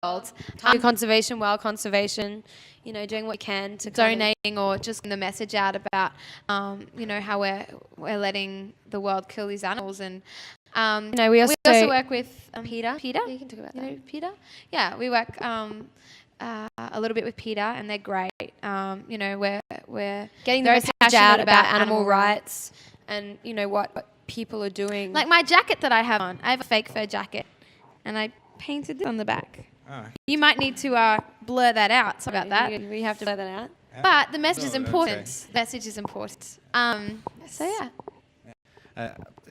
Conservation, wild conservation, doing what we can to donating or just getting the message out about, how we're letting the world kill these animals. And we also work with Peter. Peter, yeah, you can talk about that. Peter. Yeah, we work a little bit with Peter, and they're great. We're getting the message out about animal rights and what people are doing. Like my jacket that I have on, I have a fake fur jacket, and I painted it on the back. Oh. You might need to blur that out. Sorry about that. We have to blur that out. But the message is important. Okay. The message is important.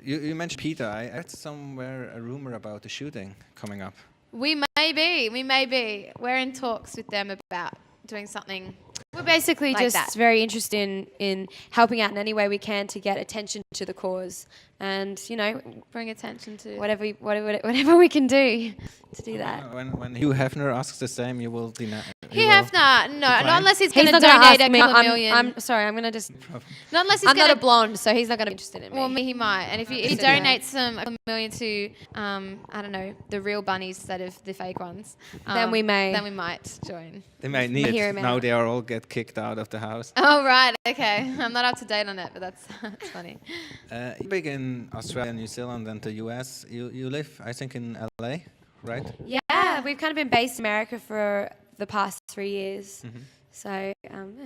You mentioned Peter. I heard somewhere a rumor about a shooting coming up. We may be. We're in talks with them about doing something. We're basically like just very interested in helping out in any way we can to get attention to the cause, and bring attention to whatever we can do to do that. When Hugh Hefner asks the same, you will deny. Hugh Hefner, no, not unless he's going to donate a couple million. I'm sorry, I'm going to just. Not unless he's I'm not a blonde, so he's not going to be interested in me. Well, he might, and if he donates a couple million to, I don't know, the real bunnies instead of the fake ones, then we might join. They might need it. Now they are all get kicked out of the house. Oh, right. Okay. I'm not up to date on it, but that's funny. You're big in Australia, New Zealand, and the US. You live, I think, in LA, right? Yeah, we've kind of been based in America for the past 3 years. Mm-hmm. So,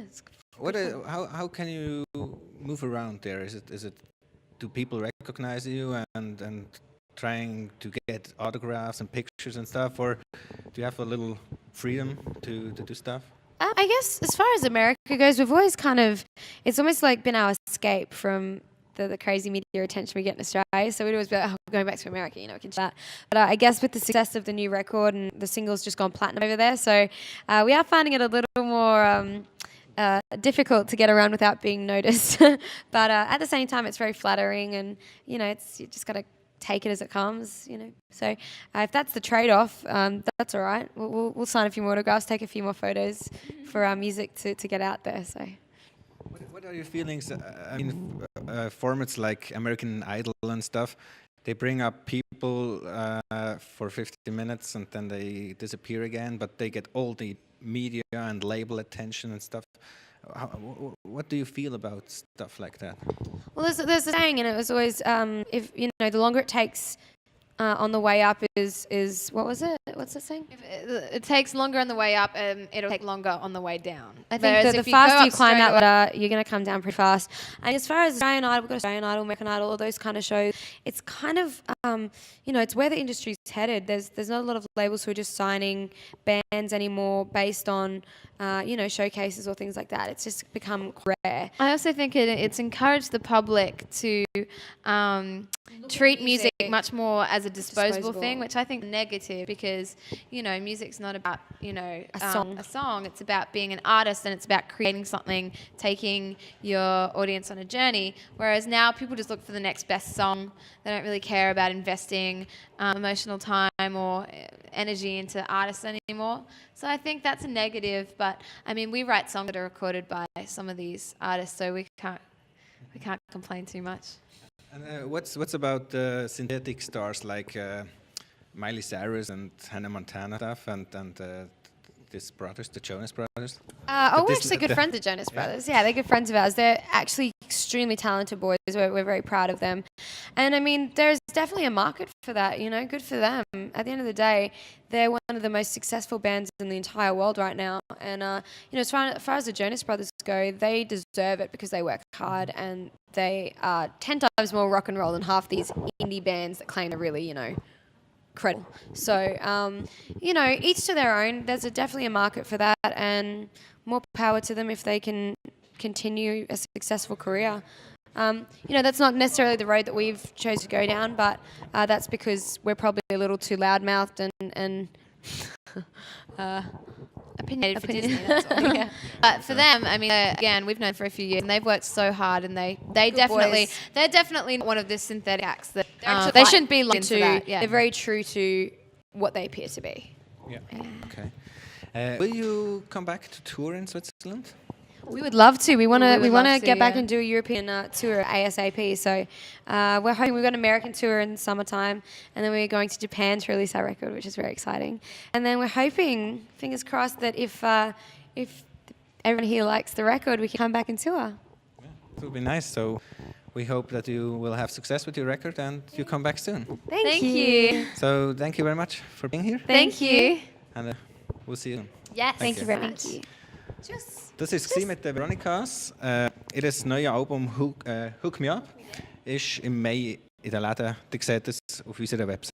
it's how can you move around there? Is it do people recognize you and trying to get autographs and pictures and stuff, or do you have a little freedom to do stuff? I guess as far as America goes, we've always it's almost like been our escape from the crazy media attention we get in Australia. So we'd always be like, going back to America, we can do that. But I guess with the success of the new record and the single's just gone platinum over there, so we are finding it a little more difficult to get around without being noticed. But at the same time, it's very flattering, and you just got to take it as it comes, So if that's the trade-off, that's all right. We'll sign a few more autographs, take a few more photos for our music to get out there. So, what are your feelings? Formats like American Idol and stuff, they bring up people for 50 minutes and then they disappear again, but they get all the media and label attention and stuff. What do you feel about stuff like that? Well, there's a saying, and it was always, if the longer it takes on the way up is what was it? What's that saying? If it takes longer on the way up, it'll take longer on the way down. I think the faster you climb that ladder, you're going to come down pretty fast. And as far as Australian Idol, we've got Australian Idol, American Idol, all those kind of shows, it's kind of, it's where the industry's headed. There's not a lot of labels who are just signing bands anymore based on, showcases or things like that. It's just become rare. I also think it's encouraged the public to treat music much more as a disposable thing, which I think is negative, because music's not about a song. It's about being an artist, and it's about creating something, taking your audience on a journey. Whereas now people just look for the next best song. They don't really care about investing emotional time or energy into artists anymore. So I think that's a negative. But I mean, we write songs that are recorded by some of these artists, so we can't complain too much. And what's about synthetic stars like Miley Cyrus and Hannah Montana stuff and these brothers, the Jonas Brothers? We're actually good friends of the Jonas Brothers. Yeah, they're good friends of ours. They're actually extremely talented boys. We're very proud of them. And I mean, there's definitely a market for that, good for them. At the end of the day, they're one of the most successful bands in the entire world right now. And, as far as the Jonas Brothers go, they deserve it because they work hard, and they are 10 times more rock and roll than half these indie bands that claim they're really, credible. So, each to their own. There's definitely a market for that, and more power to them if they can continue a successful career. That's not necessarily the road that we've chosen to go down, but that's because we're probably a little too loudmouthed and opinionated for Disney, that's all. Yeah. But for them, I mean, again, we've known for a few years, and they've worked so hard, and they're definitely one of the synthetic acts that they shouldn't be looked into that. Yeah. They're very true to what they appear to be. Yeah. Okay. Will you come back to tour in Switzerland? We would love to. We want to get back yeah. and do a European tour ASAP. So we're hoping we've got an American tour in the summertime, and then we're going to Japan to release our record, which is very exciting. And then we're hoping, fingers crossed, that if everyone here likes the record, we can come back and tour. Yeah, it would be nice. So we hope that you will have success with your record and you come back soon. Thank you. So thank you very much for being here. Thank you. And we'll see you soon. Yes. Thank you very much. Das war mit den Veronikas. Ihr neues Album Hook Me Up ist im Mai in den Läden. Ihr seht es auf unserer Website.